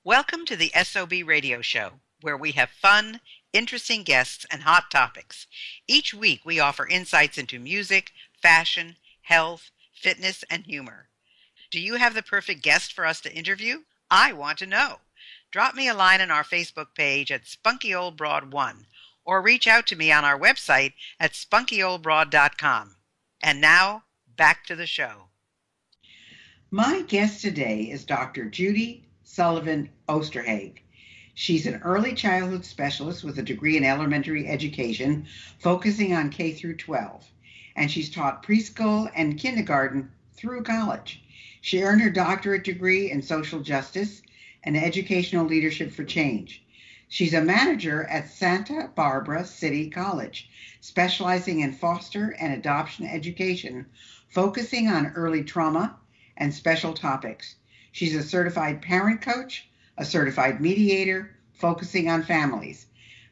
Welcome to the SOB Radio Show, where we have fun, interesting guests, and hot topics. Each week, we offer insights into music, fashion, health, fitness, and humor. Do you have the perfect guest for us to interview? I want to know. Drop me a line on our Facebook page at Spunky Old Broad 1 or reach out to me on our website at spunkyoldbroad.com. And now, back to the show. My guest today is Dr. Judy Sullivan Osterhaeg. She's an early childhood specialist with a degree in elementary education, focusing on K through 12, and she's taught preschool and kindergarten through college. She earned her doctorate degree in social justice and educational leadership for change. She's a manager at Santa Barbara City College, specializing in foster and adoption education, focusing on early trauma and special topics. She's a certified parent coach, a certified mediator, focusing on families.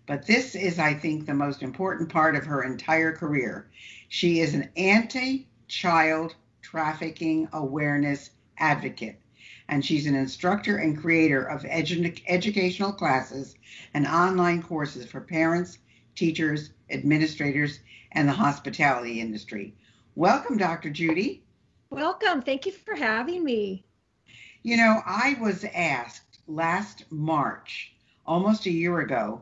But this is, I think, the most important part of her entire career. She is an anti-child trafficking awareness advocate, and she's an instructor and creator of educational classes and online courses for parents, teachers, administrators, and the hospitality industry. Welcome, Dr. Judy. Welcome. Thank you for having me. You know, I was asked last March, almost a year ago,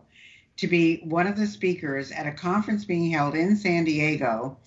to be one of the speakers at a conference being held in San Diego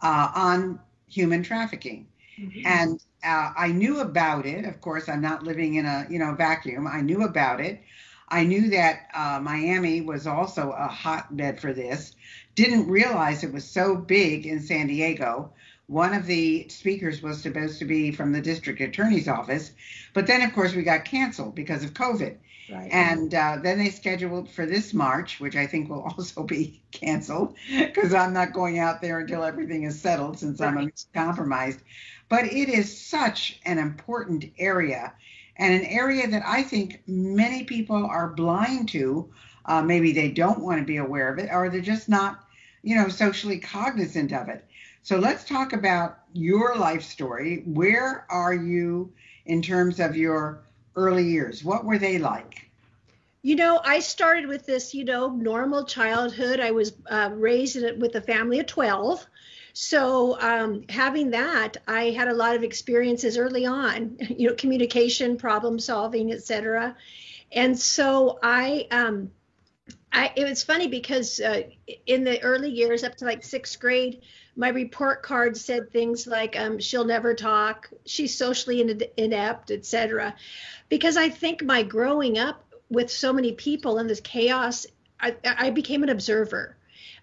on human trafficking. Mm-hmm. And I knew about it. Of course, I'm not living in a vacuum. I knew about it. I knew that Miami was also a hotbed for this. Didn't realize it was so big in San Diego. One of the speakers was supposed to be from the district attorney's office, but then, of course, we got canceled because of COVID. Right. And then they scheduled for this March, which I think will also be canceled because I'm not going out there until everything is settled since right. I'm compromised. But it is such an important area, and an area that I think many people are blind to. Maybe they don't want to be aware of it, or they're just not, socially cognizant of it. So let's talk about your life story. Where are you in terms of your early years? What were they like? I started with this, normal childhood. I was raised with a family of 12. So having that, I had a lot of experiences early on, communication, problem solving, etc. And so it was funny because in the early years, up to like 6th grade, my report card said things like, she'll never talk, she's socially inept, etc. Because I think my growing up with so many people in this chaos, I became an observer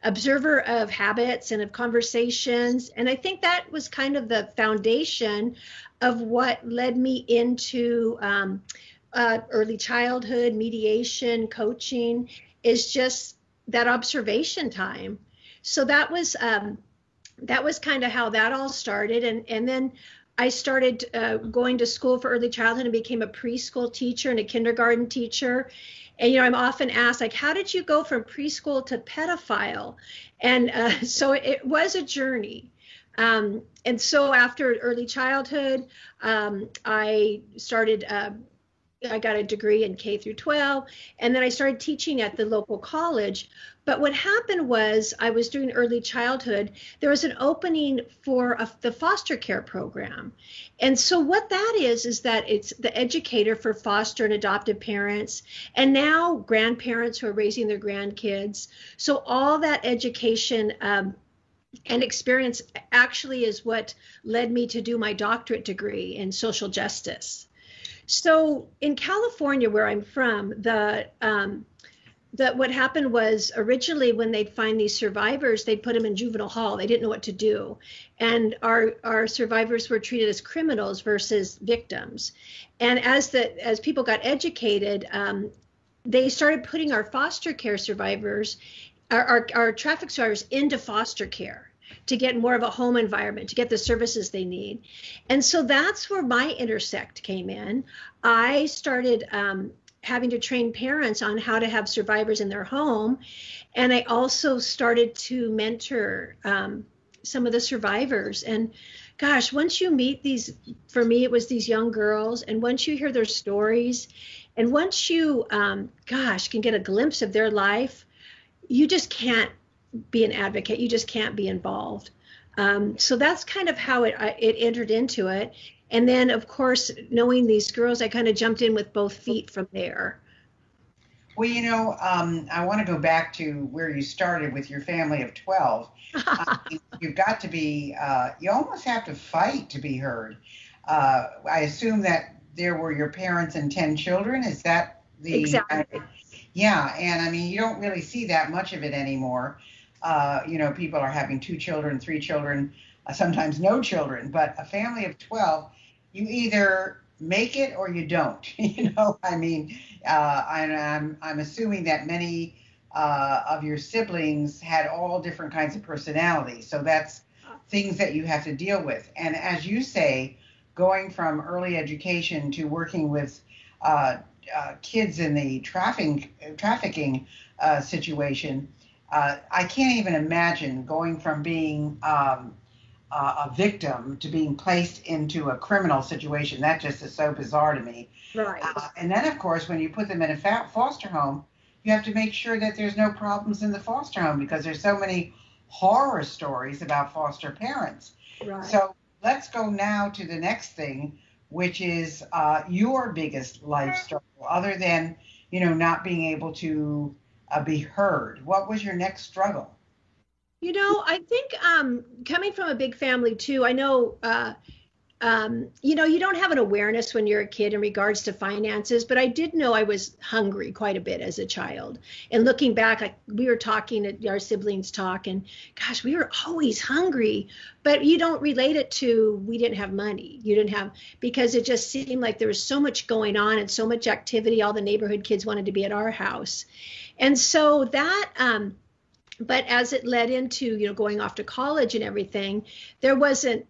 of habits and of conversations. And I think that was kind of the foundation of what led me into early childhood, mediation, coaching, is just that observation time. So that was kind of how that all started. And then I started going to school for early childhood and became a preschool teacher and a kindergarten teacher. And, I'm often asked, like, how did you go from preschool to pedophile? And so it was a journey. And so after early childhood, I got a degree in K through 12, and then I started teaching at the local college. But what happened was I was doing early childhood. There was an opening for the foster care program. And so what that is that it's the educator for foster and adoptive parents, and now grandparents who are raising their grandkids. So all that education and experience actually is what led me to do my doctorate degree in social justice. So in California, where I'm from, what happened was originally when they'd find these survivors, they'd put them in juvenile hall. They didn't know what to do. And our survivors were treated as criminals versus victims. And as people got educated, they started putting our foster care survivors, our traffic survivors, into foster care to get more of a home environment, to get the services they need. And so that's where my intersect came in. I started having to train parents on how to have survivors in their home. And I also started to mentor some of the survivors. And gosh, once you meet these, for me, it was these young girls, and once you hear their stories, and once you, gosh, can get a glimpse of their life, you just can't be an advocate. You just can't be involved. So that's kind of how it entered into it. And then, of course, knowing these girls, I kind of jumped in with both feet from there. Well, I want to go back to where you started with your family of 12. You've got to be, you almost have to fight to be heard. I assume that there were your parents and 10 children. Is that the... Exactly. Yeah, and I mean, you don't really see that much of it anymore. People are having 2 children, 3 children, sometimes no children, but a family of 12, you either make it or you don't. I mean, I'm assuming that many of your siblings had all different kinds of personalities. So that's things that you have to deal with. And as you say, going from early education to working with kids in the trafficking situation, I can't even imagine going from being a victim to being placed into a criminal situation. That just is so bizarre to me. Right. And then, of course, when you put them in a foster home, you have to make sure that there's no problems in the foster home because there's so many horror stories about foster parents. Right. So let's go now to the next thing, which is your biggest life struggle, other than, not being able to be heard. What was your next struggle? I think coming from a big family too, I know, you don't have an awareness when you're a kid in regards to finances, but I did know I was hungry quite a bit as a child. And looking back, we were talking at our siblings talk, and gosh, we were always hungry, but you don't relate it to we didn't have money. You didn't have, because it just seemed like there was so much going on and so much activity. All the neighborhood kids wanted to be at our house. And so that, but as it led into, going off to college and everything, there wasn't,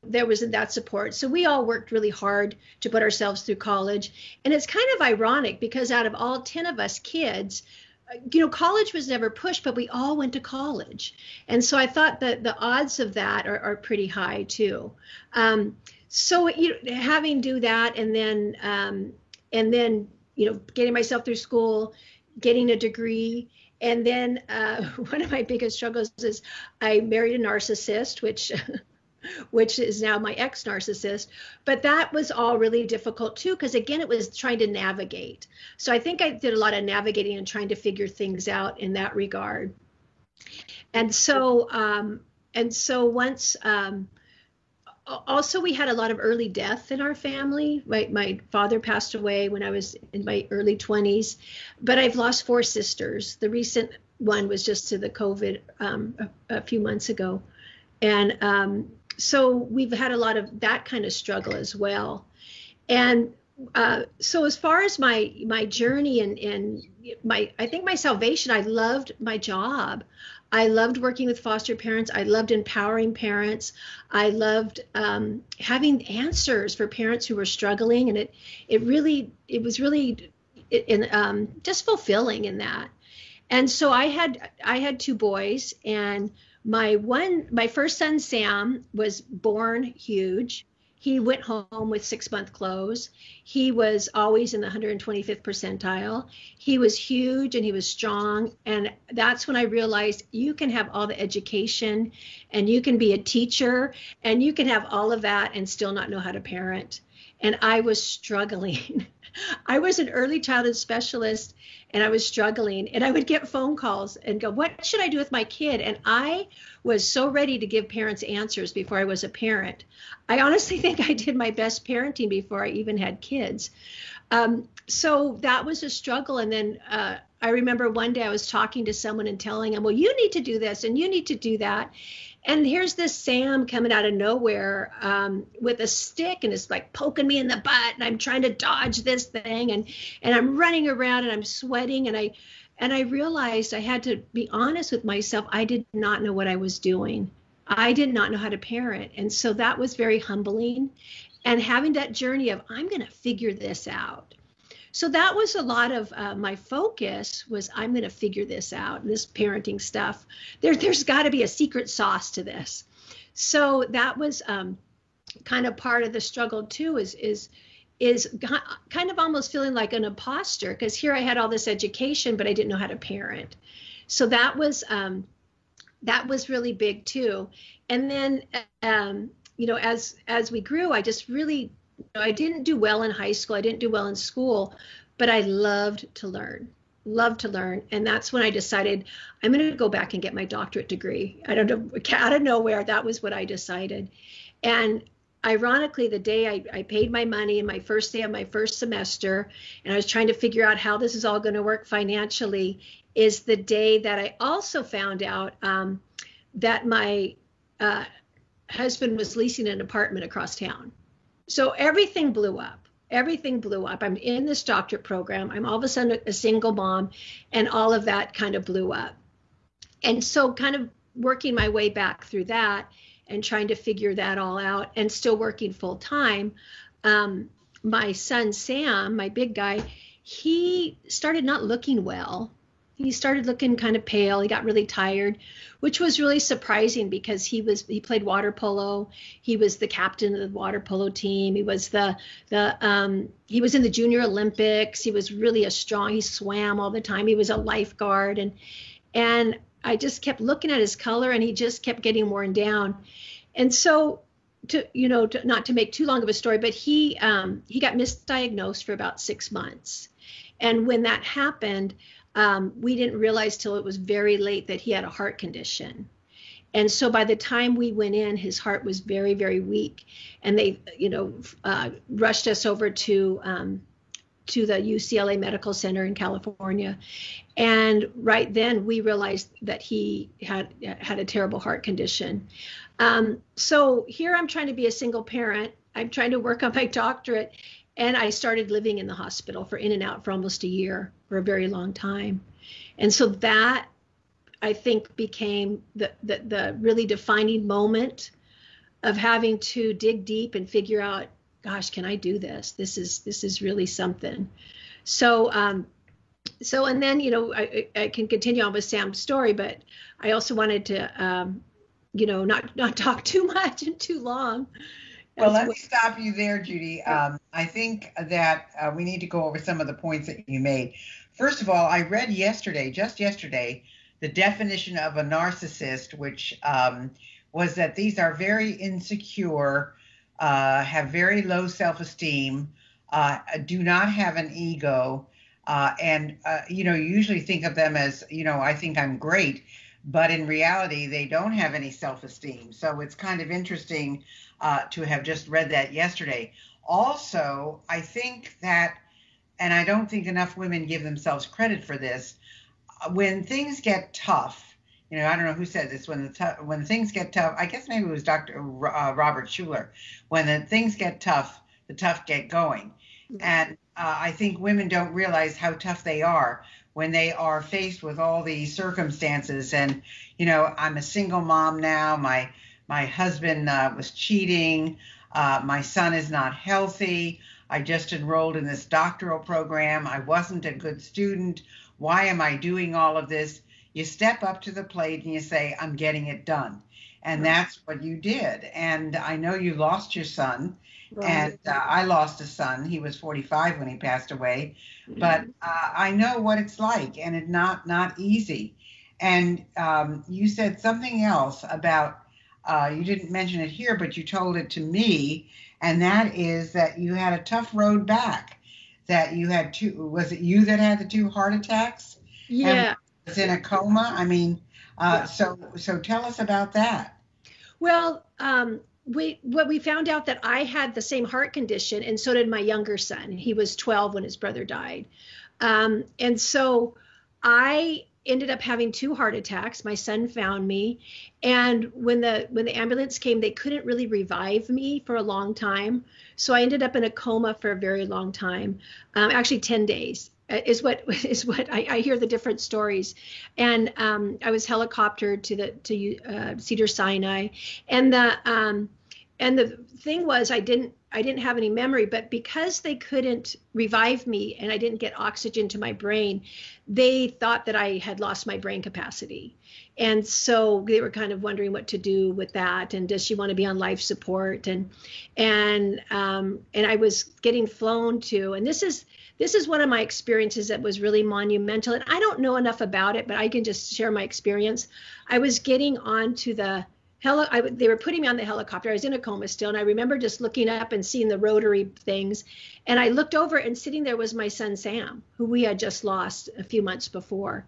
there wasn't that support. So we all worked really hard to put ourselves through college. And it's kind of ironic because out of all 10 of us kids, college was never pushed, but we all went to college. And so I thought that the odds of that are pretty high too. So having do that and then getting myself through school, getting a degree. And then one of my biggest struggles is I married a narcissist, which is now my ex-narcissist. But that was all really difficult too, because again, it was trying to navigate. So I think I did a lot of navigating and trying to figure things out in that regard. And so once, also we had a lot of early death in our family. My father passed away when I was in my early 20s, but I've lost 4 sisters. The recent one was just to the COVID a few months ago. And so we've had a lot of that kind of struggle as well. And so as far as my journey and I think my salvation, I loved my job. I loved working with foster parents. I loved empowering parents. I loved having answers for parents who were struggling, and it was really just fulfilling in that. And so I had 2 boys, and my first son Sam was born huge. He went home with 6-month clothes. He was always in the 125th percentile. He was huge and he was strong. And that's when I realized you can have all the education and you can be a teacher and you can have all of that and still not know how to parent. And I was struggling. I was an early childhood specialist and I was struggling, and I would get phone calls and go, what should I do with my kid? And I was so ready to give parents answers before I was a parent. I honestly think I did my best parenting before I even had kids. So that was a struggle. And then I remember one day I was talking to someone and telling them, well, you need to do this and you need to do that. And here's this Sam coming out of nowhere with a stick and it's like poking me in the butt, and I'm trying to dodge this thing, and I'm running around and I'm sweating, and I realized I had to be honest with myself. I did not know what I was doing. I did not know how to parent. And so that was very humbling, and having that journey of I'm going to figure this out. So that was a lot of my focus was I'm going to figure this out, this parenting stuff. There's got to be a secret sauce to this. So that was kind of part of the struggle too, is kind of almost feeling like an imposter, because here I had all this education, but I didn't know how to parent. So that was really big too. And then, as we grew, I just really, I didn't do well in high school. I didn't do well in school, but I loved to learn. And that's when I decided I'm going to go back and get my doctorate degree. I don't know, out of nowhere, that was what I decided. And ironically, the day I paid my money in my first day of my first semester, and I was trying to figure out how this is all going to work financially, is the day that I also found out that my husband was leasing an apartment across town. So everything blew up. I'm in this doctorate program. I'm all of a sudden a single mom, and all of that kind of blew up. And so kind of working my way back through that and trying to figure that all out, and still working full time. My son, Sam, my big guy, he started not looking well. He started looking kind of pale. He got really tired, which was really surprising because he played water polo. He was the captain of the water polo team. He was he was in the Junior Olympics. He was really he swam all the time. He was a lifeguard, and I just kept looking at his color, and he just kept getting worn down. And so, not to make too long of a story, but he got misdiagnosed for about 6 months. And when that happened, we didn't realize till it was very late that he had a heart condition. And so by the time we went in, his heart was very, very weak. And they, rushed us over to the UCLA Medical Center in California. And right then we realized that he had a terrible heart condition. So here I'm trying to be a single parent. I'm trying to work on my doctorate. And I started living in the hospital in and out for almost a year, for a very long time. And so that, I think, became the really defining moment of having to dig deep and figure out, gosh, can I do this? This is really something. So, and then, I can continue on with Sam's story, but I also wanted to, not talk too much and too long. Well, let me stop you there, Judy. I think that we need to go over some of the points that you made. First of all, I read just yesterday, the definition of a narcissist, which was that these are very insecure, have very low self-esteem, do not have an ego, and you usually think of them as, I think I'm great, but in reality, they don't have any self-esteem. So it's kind of interesting to have just read that yesterday. Also, I think that, and I don't think enough women give themselves credit for this, when things get tough, I don't know who said this, when things get tough, I guess maybe it was Dr. Robert Schuller, when the things get tough, the tough get going. And I think women don't realize how tough they are when they are faced with all these circumstances. And, I'm a single mom now. My husband was cheating. My son is not healthy. I just enrolled in this doctoral program. I wasn't a good student. Why am I doing all of this? You step up to the plate and you say, I'm getting it done. And that's what you did. And I know you lost your son. Right. And I lost a son. He was 45 when he passed away. But I know what it's like, and it's not easy. And you said something else about, you didn't mention it here, but you told it to me, and that is that you had a tough road back, that you had was it you that had the 2 heart attacks? Yeah. And was in a coma? I mean, so tell us about that. Well, we found out that I had the same heart condition, and so did my younger son. He was 12 when his brother died. And so I ended up having 2 heart attacks. My son found me, and when the ambulance came, they couldn't really revive me for a long time. So I ended up in a coma for a very long time, actually 10 days. Is what I hear the different stories. And I was helicoptered to Cedar-Sinai, and and the thing was, I didn't have any memory, but because they couldn't revive me and I didn't get oxygen to my brain, they thought that I had lost my brain capacity. And so they were kind of wondering what to do with that. And does she want to be on life support? And I was getting flown to, and this is one of my experiences that was really monumental. And I don't know enough about it, but I can just share my experience. I was getting onto the they were putting me on the helicopter. I was in a coma still. And I remember just looking up and seeing the rotary things. And I looked over, and sitting there was my son, Sam, who we had just lost a few months before.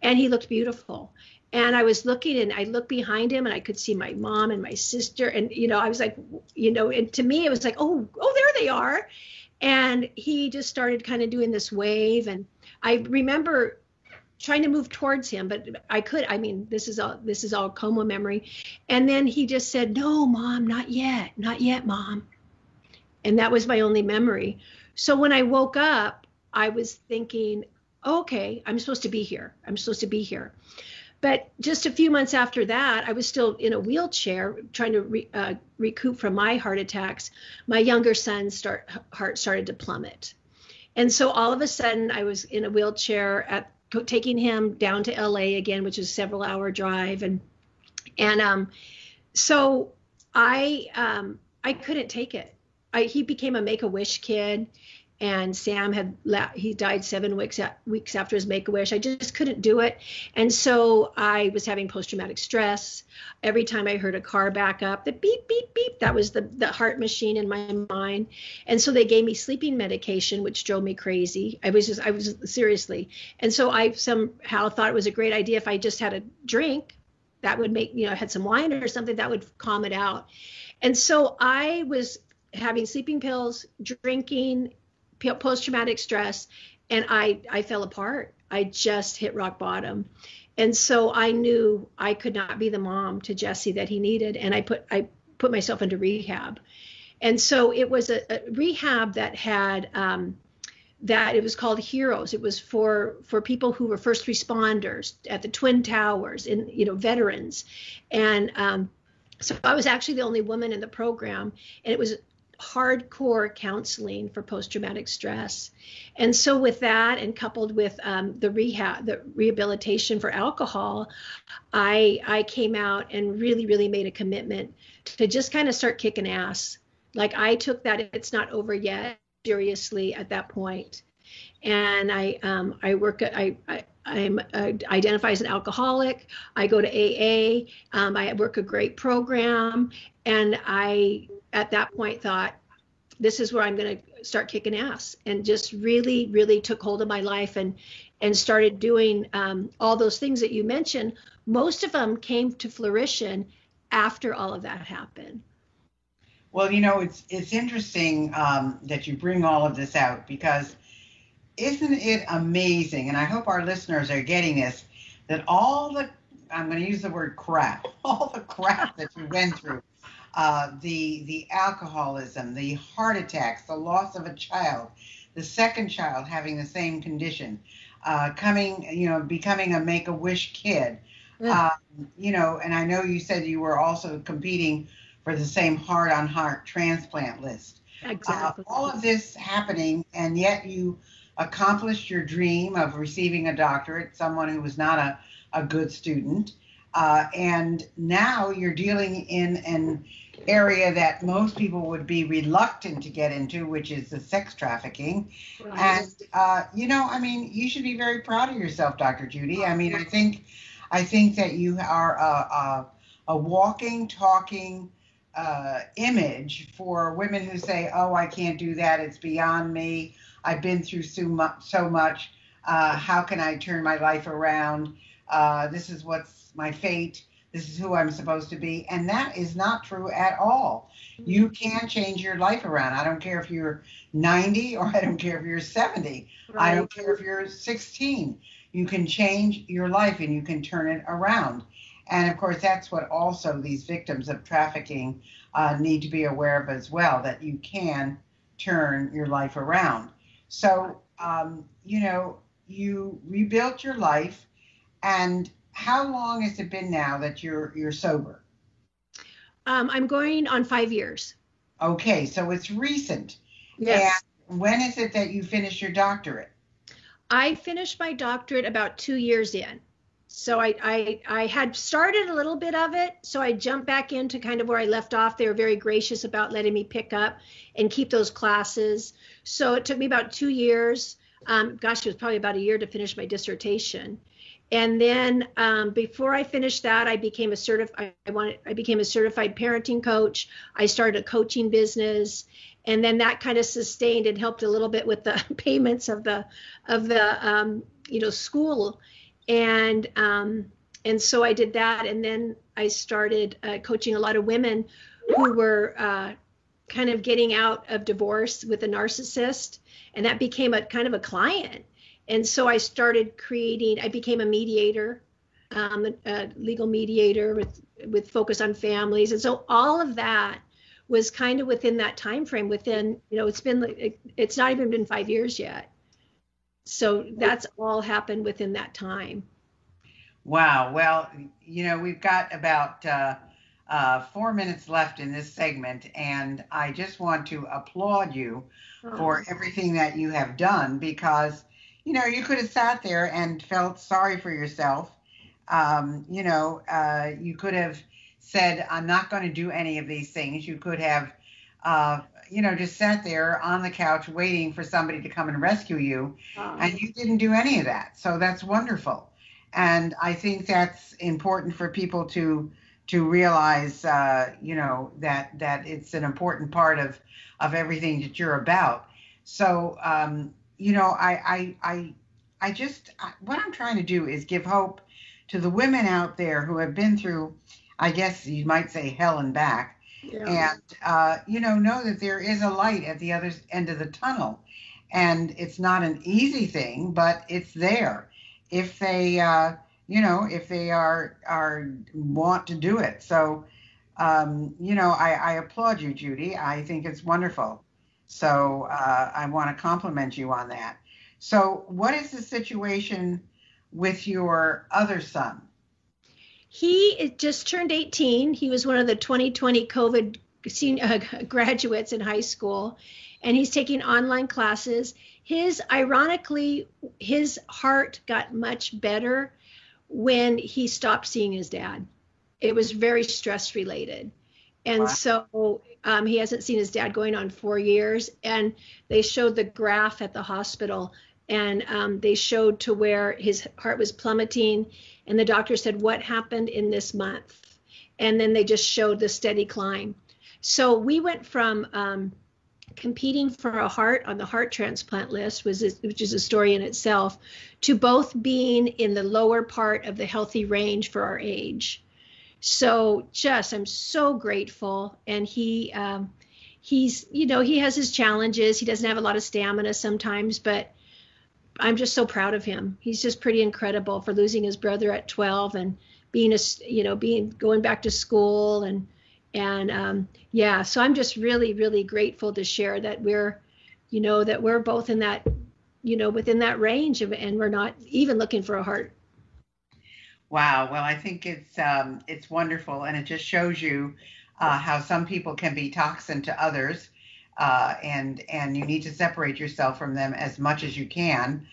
And he looked beautiful. And I was looking, and I looked behind him, and I could see my mom and my sister. And, I was like, and to me, it was like, oh, there they are. And he just started kind of doing this wave. And I remember trying to move towards him, but this is all coma memory. And then he just said, "No, Mom, not yet, Mom." And that was my only memory. So when I woke up, I was thinking, okay, I'm supposed to be here. But just a few months after that, I was still in a wheelchair trying to recoup from my heart attacks. My younger son's heart started to plummet. And so all of a sudden I was in a wheelchair taking him down to LA again, which is a several-hour drive. And so I couldn't take it. He became a Make-A-Wish kid, and Sam he died 7 weeks after his Make-A-Wish. I just couldn't do it. And so I was having post-traumatic stress. Every time I heard a car back up, the beep, beep, beep, that was the heart machine in my mind. And so they gave me sleeping medication, which drove me crazy. I was seriously. And so I somehow thought it was a great idea if I just had a drink that would make, had some wine or something that would calm it out. And so I was having sleeping pills, drinking, post-traumatic stress, and I fell apart. I just hit rock bottom. And so I knew I could not be the mom to Jesse that he needed. And I put myself into rehab. And so it was a rehab that had, that it was called Heroes. It was for people who were first responders at the Twin Towers, and, veterans. And so I was actually the only woman in the program, and it was hardcore counseling for post-traumatic stress. And so with that, and coupled with the rehabilitation for alcohol, I came out and really, really made a commitment to just kind of start kicking ass. Like, I took that "it's not over yet" seriously at that point. And I identify as an alcoholic. I go to AA. I work a great program. And I, at that point, thought, this is where I'm going to start kicking ass, and just really, really took hold of my life and started doing all those things that you mentioned. Most of them came to fruition after all of that happened. Well, it's interesting that you bring all of this out, because isn't it amazing? And I hope our listeners are getting this, that I'm going to use the word crap, all the crap that you went through, the alcoholism, the heart attacks, the loss of a child, the second child having the same condition, becoming a Make-A-Wish kid, and I know you said you were also competing for the same heart-on-heart transplant list. Exactly. All of this happening, and yet you accomplished your dream of receiving a doctorate, someone who was not a good student. And now you're dealing in an area that most people would be reluctant to get into, which is the sex trafficking. Right. And, you should be very proud of yourself, Dr. Judy. I think that you are a walking, talking image for women who say, "Oh, I can't do that. It's beyond me. I've been through so much. How can I turn my life around? This is what's my fate. This is who I'm supposed to be." And that is not true at all. You can change your life around. I don't care if you're 90, or I don't care if you're 70. Right. I don't care if you're 16. You can change your life, and you can turn it around. And of course, that's what also these victims of trafficking need to be aware of as well, that you can turn your life around. So, you rebuilt your life, and how long has it been now that you're sober? I'm going on 5 years. Okay, so it's recent. Yes. And when is it that you finished your doctorate? I finished my doctorate about 2 years in. So I had started a little bit of it. So I jumped back into kind of where I left off. They were very gracious about letting me pick up and keep those classes. So it took me about 2 years. Gosh, it was probably about a year to finish my dissertation. And then before I finished that, I became a certified parenting coach. I started a coaching business, and then that kind of sustained and helped a little bit with the payments of the school, and so I did that, and then I started coaching a lot of women who were kind of getting out of divorce with a narcissist, and that became a kind of a client. And so I became a mediator, a legal mediator with focus on families. And so all of that was kind of within that time frame. It's not even been 5 years yet. So that's all happened within that time. Wow. Well, we've got about 4 minutes left in this segment, and I just want to applaud you for everything that you have done, because you could have sat there and felt sorry for yourself. You could have said, I'm not going to do any of these things. You could have, just sat there on the couch waiting for somebody to come and rescue you. And you didn't do any of that. So that's wonderful. And I think that's important for people to realize, that it's an important part of everything that you're about. So, what I'm trying to do is give hope to the women out there who have been through, I guess you might say, hell and back. Yeah. And, know that there is a light at the other end of the tunnel. And it's not an easy thing, but it's there if they, if they are want to do it. So, I applaud you, Judy. I think it's wonderful. So I want to compliment you on that. So what is the situation with your other son? He just turned 18. He was one of the 2020 COVID graduates in high school, and he's taking online classes. Ironically, his heart got much better when he stopped seeing his dad. It was very stress related. And wow. So he hasn't seen his dad going on 4 years. And they showed the graph at the hospital, and they showed to where his heart was plummeting. And the doctor said, what happened in this month? And then they just showed the steady climb. So we went from competing for a heart on the heart transplant list, which is a story in itself, to both being in the lower part of the healthy range for our age. So I'm so grateful. And he has his challenges. He doesn't have a lot of stamina sometimes, but I'm just so proud of him. He's just pretty incredible for losing his brother at 12 and going back to school and so I'm just really, really grateful to share that we're both in that, within that range and we're not even looking for a heart. Wow. Well, I think it's wonderful, and it just shows you how some people can be toxin to others, and you need to separate yourself from them as much as you can,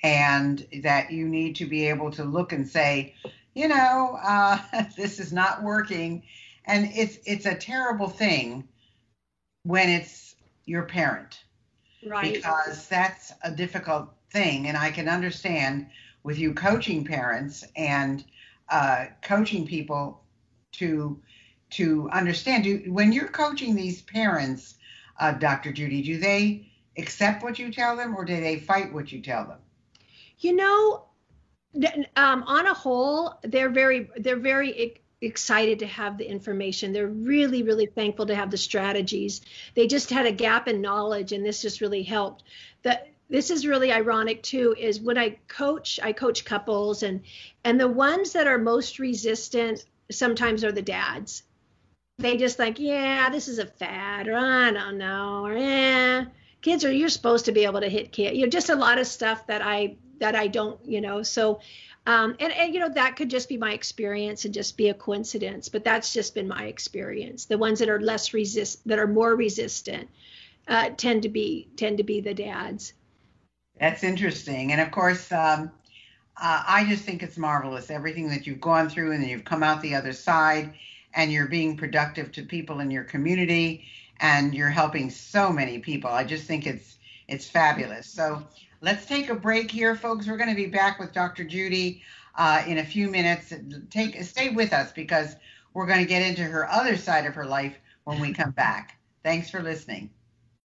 and that you need to be able to look and say, this is not working. And it's a terrible thing when it's your parent, right? Because that's a difficult thing, and I can understand with you coaching parents and coaching people to understand. When you're coaching these parents, Dr. Judy, do they accept what you tell them, or do they fight what you tell them? On a whole, they're very excited to have the information. They're really, really thankful to have the strategies. They just had a gap in knowledge, and this just really helped. This is really ironic too, is when I coach couples, and the ones that are most resistant sometimes are the dads. They just like, yeah, this is a fad, or I don't know, or you're supposed to be able to hit kids. Just a lot of stuff that I don't, so And that could just be my experience and just be a coincidence, but that's just been my experience. The ones that are that are more resistant, tend to be the dads. That's interesting. And of course, I just think it's marvelous, everything that you've gone through, and then you've come out the other side, and you're being productive to people in your community, and you're helping so many people. I just think it's fabulous. So let's take a break here, folks. We're going to be back with Dr. Judy in a few minutes. Stay with us, because we're going to get into her other side of her life when we come back. Thanks for listening.